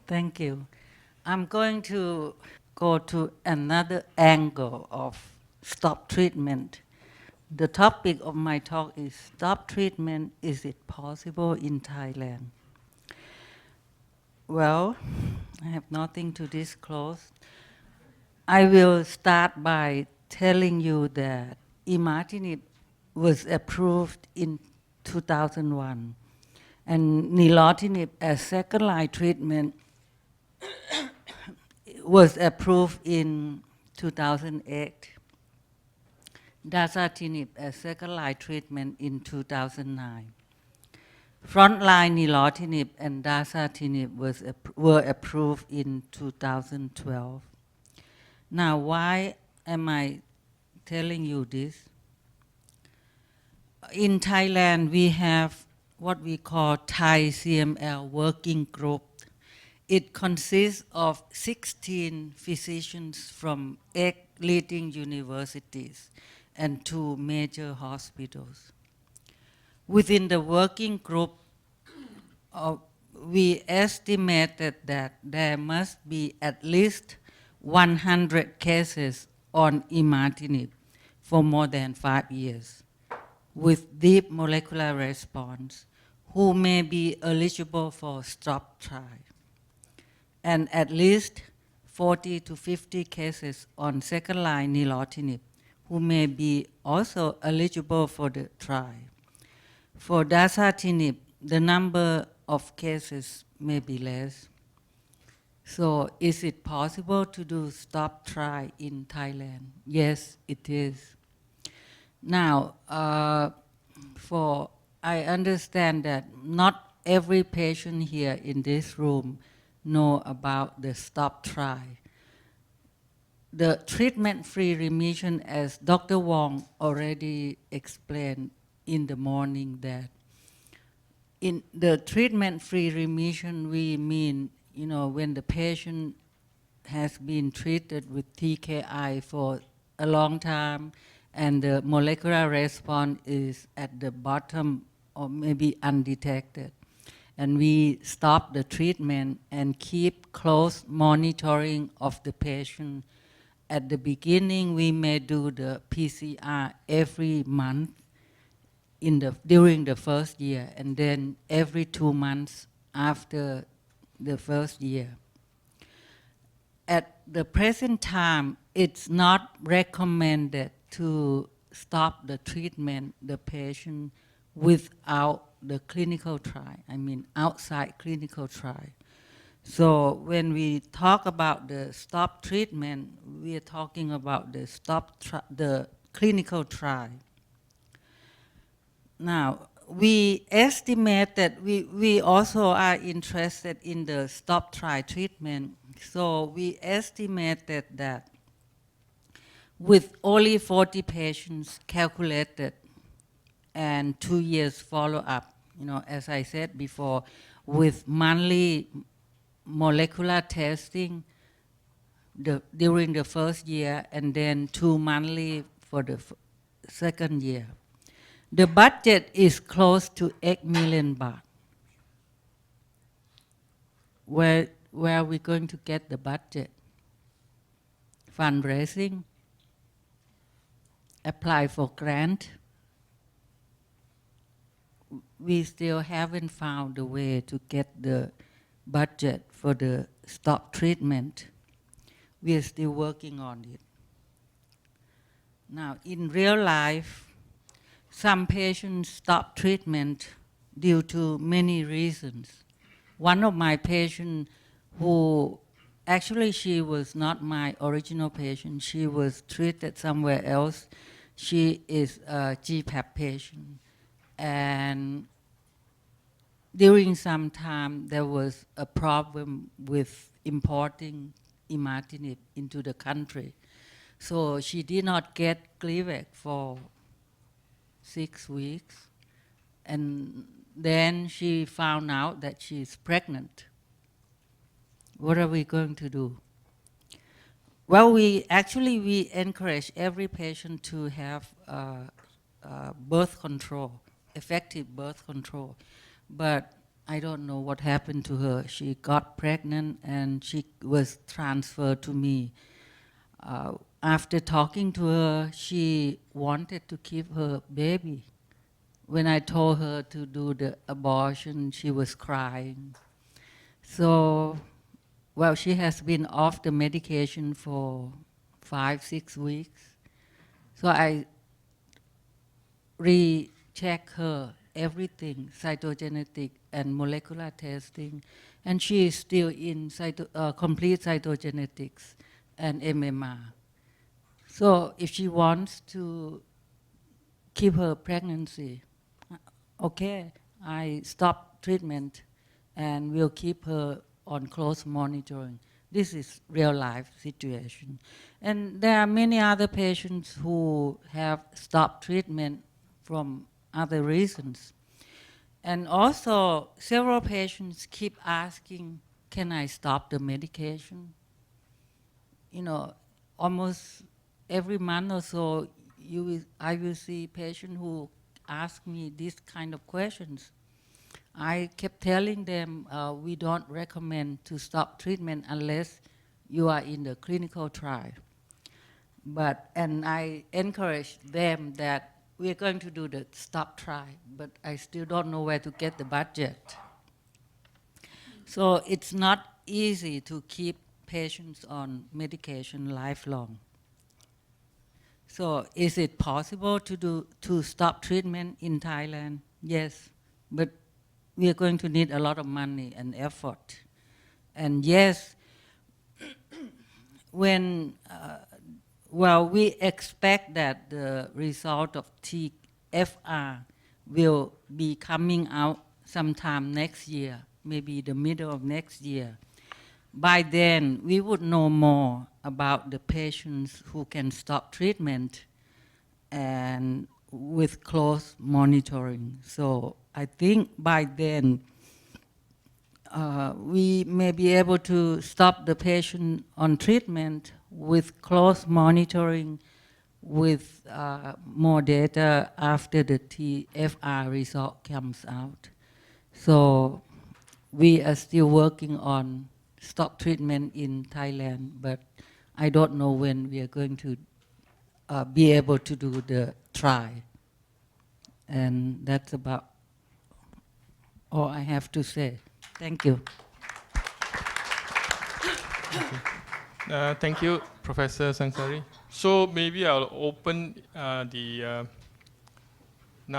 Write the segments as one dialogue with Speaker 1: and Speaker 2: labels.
Speaker 1: Thank you. I'm going to go to another angle of stop treatment. The topic of my talk is stop treatment, is it possible in Thailand? Well, I have nothing to disclose. I will start by telling you that imatinib was approved in 2001 and nilotinib as second-line treatment was approved in 2008. Dasatinib as second-line treatment in 2009. Frontline nilotinib and dasatinib were approved in 2012. Now, why am I telling you this? In Thailand, we have what we call Thai CML working group. It consists of 16 physicians from 8 leading universities and 2 major hospitals. Within the working group, we estimated that there must be at least 100 cases on imatinib for more than 5 years with deep molecular response who may be eligible for stop trial, and at least 40 to 50 cases on second-line nilotinib who may be also eligible for the trial. For dasatinib, the number of cases may be less. So is it possible to do stop trial in Thailand? Yes, it is. Now, I understand that not every patient here in this room know about the stop trial. The treatment-free remission, as Dr. Wong already explained in the morning, that in the treatment-free remission, we mean, when the patient has been treated with TKI for a long time and the molecular response is at the bottom or maybe undetected. And we stop the treatment and keep close monitoring of the patient. At the beginning, we may do the PCR every month during the first year, and then every 2 months after the first year. At the present time, it's not recommended to stop the treatment, the patient, without the clinical trial, outside clinical trial. So when we talk about the stop treatment, we are talking about the clinical trial. Now, we estimate that we also are interested in the stop trial treatment. So we estimated that with only 40 patients calculated and 2 years follow-up, as I said before, with monthly molecular testing during the first year and then 2 monthly for the second year. The budget is close to 8 million baht. Where are we going to get the budget? Fundraising? Apply for grant? We still haven't found a way to get the budget for the stop treatment. We are still working on it. Now, in real life, some patients stop treatment due to many reasons. One of my patients she was not my original patient. She was treated somewhere else. She is a GPAP patient. And during some time, there was a problem with importing imatinib into the country. So she did not get Gleevec for 6 weeks. And then she found out that she's pregnant. What are we going to do? Well, we encourage every patient to have birth control, effective birth control. But I don't know what happened to her. She got pregnant and she was transferred to me. After talking to her, she wanted to keep her baby. When I told her to do the abortion, she was crying. So, well, she has been off the medication for 5-6 weeks. So I recheck her everything, cytogenetic and molecular testing, and she is still in complete cytogenetics and MMR. So if she wants to keep her pregnancy, okay, I stop treatment and will keep her on close monitoring. This is real life situation. And there are many other patients who have stopped treatment from other reasons. And also, several patients keep asking, can I stop the medication? You know, almost every month or so, I will see patients who ask me these kind of questions. I kept telling them we don't recommend to stop treatment unless you are in the clinical trial. And I encourage them that we are going to do the stop trial, but I still don't know where to get the budget. So it's not easy to keep patients on medication lifelong. So is it possible to stop treatment in Thailand? Yes, but we are going to need a lot of money and effort. And yes, when, we expect that the result of TFR will be coming out sometime next year, maybe the middle of next year. By then, we would know more about the patients who can stop treatment and with close monitoring. So I think by then, we may be able to stop the patient on treatment with close monitoring, with more data after the TFR result comes out. So we are still working on stop treatment in Thailand, but I don't know when we are going to be able to do the trial. And that's about all I have to say. Thank you.
Speaker 2: Thank you, Professor Saengsuree. So maybe I'll open now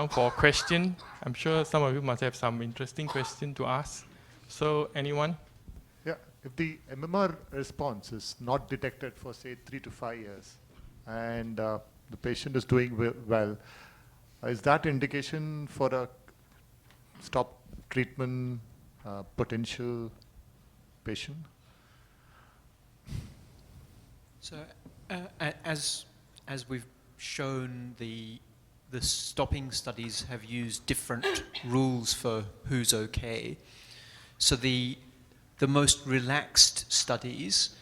Speaker 2: for question. I'm sure some of you must have some interesting question to ask. So anyone?
Speaker 3: Yeah, if the MMR response is not detected for say 3 to 5 years and the patient is doing well, is that indication for a stop treatment potential patient?
Speaker 4: So as we've shown, the stopping studies have used different rules for who's okay. So the most relaxed studies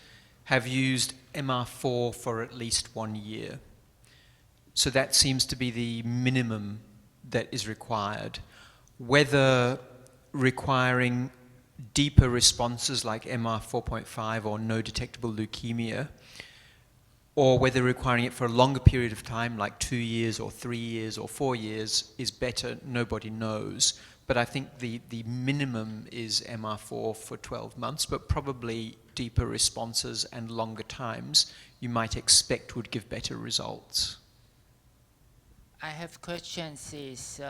Speaker 4: have used MR4 for at least 1 year. So that seems to be the minimum that is required. Whether requiring deeper responses like MR 4.5 or no detectable leukemia, or whether requiring it for a longer period of time, like 2 years or 3 years or 4 years, is better, nobody knows. But I think the minimum is MR4 for 12 months, but probably deeper responses and longer times you might expect would give better results.
Speaker 5: I have questions is,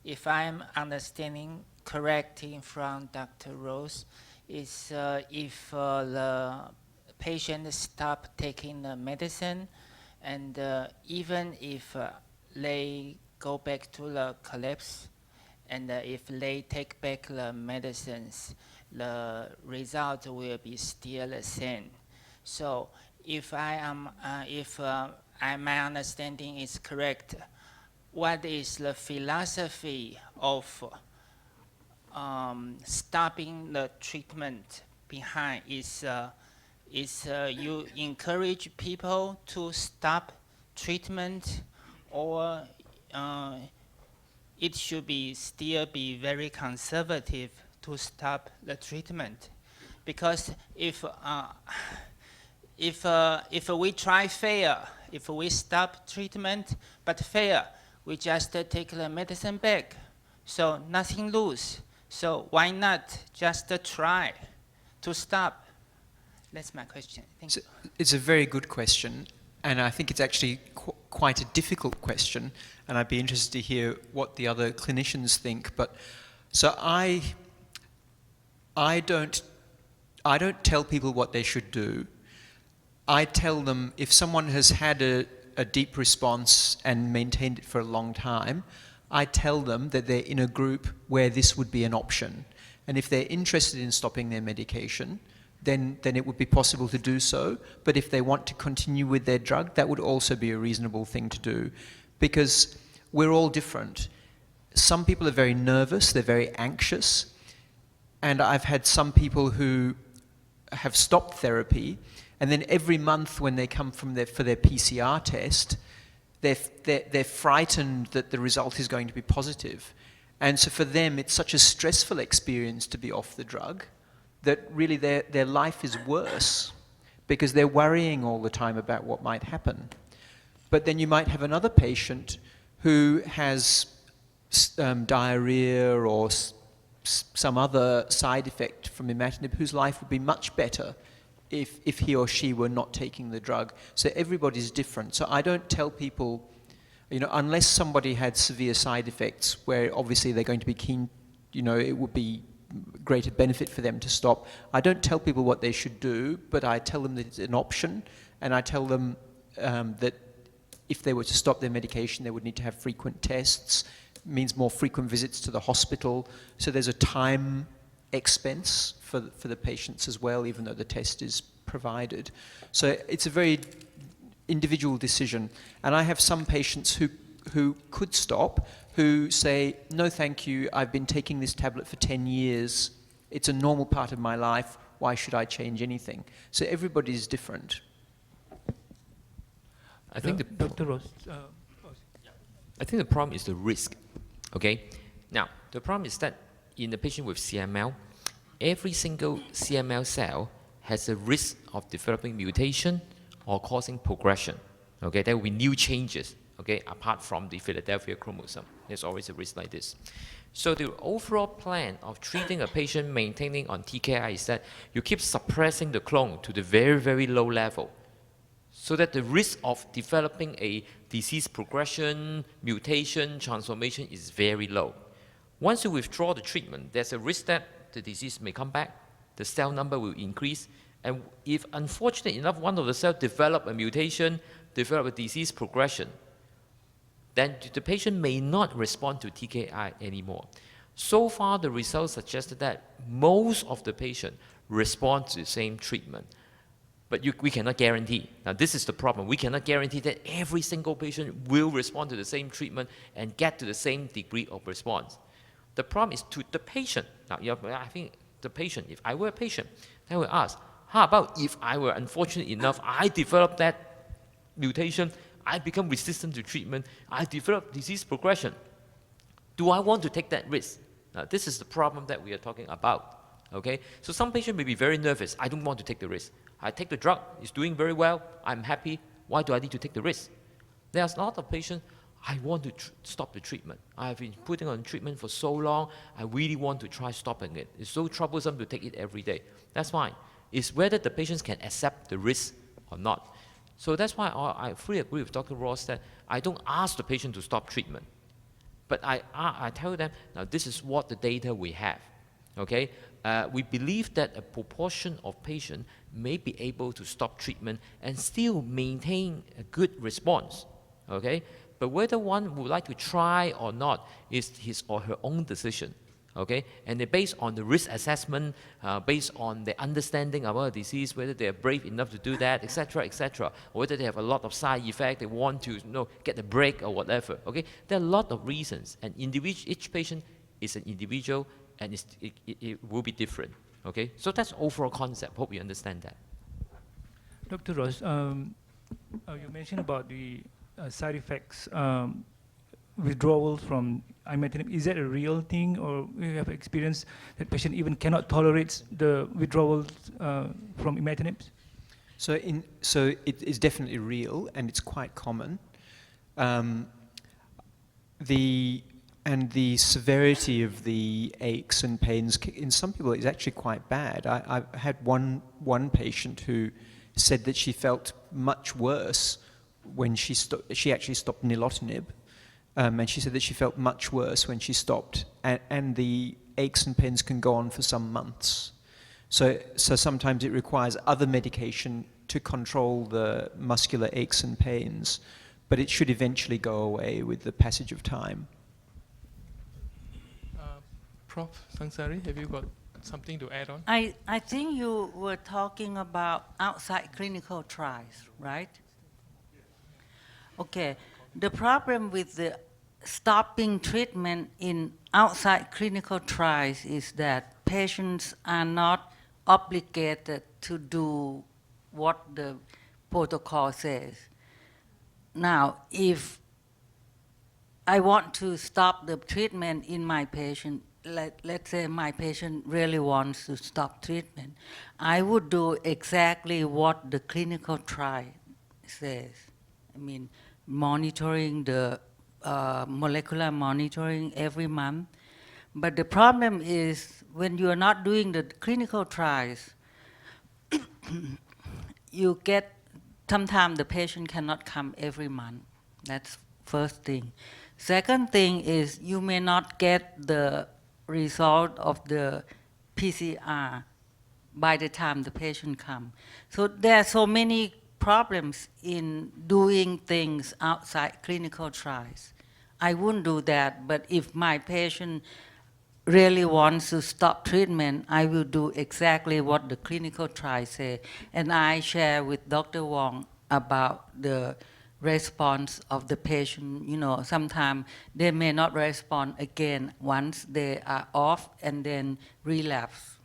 Speaker 5: if I'm understanding correctly from Dr. Rose, is if the patient stop taking the medicine, and even if they go back to the collapse, and if they take back the medicines, the result will be still the same. So if my understanding is correct, what is the philosophy of stopping the treatment behind? Is you encourage people to stop treatment, or it should be still be very conservative to stop the treatment, because if we try fail, if we stop treatment but fail, we just take the medicine back, so nothing lose. So why not just try to stop? That's my question. Thank you.
Speaker 4: It's a very good question, and I think it's actually quite a difficult question, and I'd be interested to hear what the other clinicians think. But so I don't tell people what they should do. I tell them if someone has had a deep response and maintained it for a long time, I tell them that they're in a group where this would be an option. And if they're interested in stopping their medication, then it would be possible to do so. But if they want to continue with their drug, that would also be a reasonable thing to do. Because we're all different. Some people are very nervous, they're very anxious. And I've had some people who have stopped therapy, and then every month when they come for their PCR test, they're frightened that the result is going to be positive. And so for them, it's such a stressful experience to be off the drug that really their life is worse because they're worrying all the time about what might happen. But then you might have another patient who has diarrhea or some other side effect from imatinib whose life would be much better if he or she were not taking the drug. So everybody's different. So I don't tell people, unless somebody had severe side effects where obviously they're going to be keen, it would be greater benefit for them to stop. I don't tell people what they should do, but I tell them that it's an option, and I tell them that if they were to stop their medication, they would need to have frequent tests, means more frequent visits to the hospital. So there's a time expense for the patients as well, even though the test is provided. So it's a very individual decision. And I have some patients who could stop, who say, no thank you, I've been taking this tablet for 10 years, it's a normal part of my life, why should I change anything? So everybody is different.
Speaker 6: I think
Speaker 7: Dr. Ross,
Speaker 6: I think the problem is the risk. Okay, now the problem is that in the patient with CML, every single CML cell has a risk of developing mutation or causing progression. Okay, there will be new changes. Okay, apart from the Philadelphia chromosome, there's always a risk like this. So the overall plan of treating a patient maintaining on TKI is that you keep suppressing the clone to the very, very low level, so that the risk of developing a disease progression, mutation, transformation is very low. Once you withdraw the treatment, there's a risk that the disease may come back, the cell number will increase, and if unfortunate enough one of the cells develop a mutation, develop a disease progression, then the patient may not respond to TKI anymore. So far, the results suggested that most of the patients respond to the same treatment. But we cannot guarantee. Now, this is the problem. We cannot guarantee that every single patient will respond to the same treatment and get to the same degree of response. The problem is to the patient. Now, I think the patient, if I were a patient, I would ask, how about if I were unfortunate enough, I developed that mutation, I become resistant to treatment, I develop disease progression. Do I want to take that risk? Now, this is the problem that we are talking about. Okay? So some patients may be very nervous. I don't want to take the risk. I take the drug, it's doing very well, I'm happy, why do I need to take the risk? There's a lot of patients, I want to stop the treatment. I've been putting on treatment for so long, I really want to try stopping it. It's so troublesome to take it every day. That's fine. It's whether the patients can accept the risk or not. So that's why I fully agree with Dr. Ross that I don't ask the patient to stop treatment. But I tell them, now this is what the data we have. Okay? We believe that a proportion of patients may be able to stop treatment and still maintain a good response. Okay? But whether one would like to try or not is his or her own decision. Okay? And based on the risk assessment, based on the understanding about the disease, whether they are brave enough to do that, etc., or whether they have a lot of side effects, they want to get a break or whatever. Okay? There are a lot of reasons, and each patient is an individual, and it will be different. Okay? So that's overall concept. Hope you understand that.
Speaker 7: Dr. Ross, you mentioned about the side effects withdrawal from imatinib. Is that a real thing, or you have experience that patient even cannot tolerate the withdrawals from imatinib?
Speaker 4: So it is definitely real, and it's quite common. The severity of the aches and pains in some people is actually quite bad. I had one patient who said that she felt much worse when she actually stopped nilotinib, and she said that she felt much worse when she stopped, and the aches and pains can go on for some months. So sometimes it requires other medication to control the muscular aches and pains, but it should eventually go away with the passage of time.
Speaker 2: Prof Saengsuree, have you got something to add on?
Speaker 1: I think you were talking about outside clinical trials, right? Okay. The problem with the stopping treatment in outside clinical trials is that patients are not obligated to do what the protocol says. Now, if I want to stop the treatment in my patient, let's say my patient really wants to stop treatment, I would do exactly what the clinical trial says. I mean, monitoring the molecular monitoring every month. But the problem is when you are not doing the clinical trials, you get, sometimes the patient cannot come every month. That's first thing. Second thing is you may not get the result of the PCR by the time the patient comes. So there are so many problems in doing things outside clinical trials. I wouldn't do that, but if my patient really wants to stop treatment, I will do exactly what the clinical trials say. And I share with Dr. Wong about the response of the patient. You know, sometimes they may not respond again once they are off and then relapse.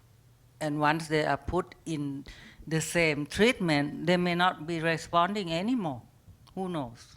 Speaker 1: And once they are put in the same treatment, they may not be responding anymore. Who knows?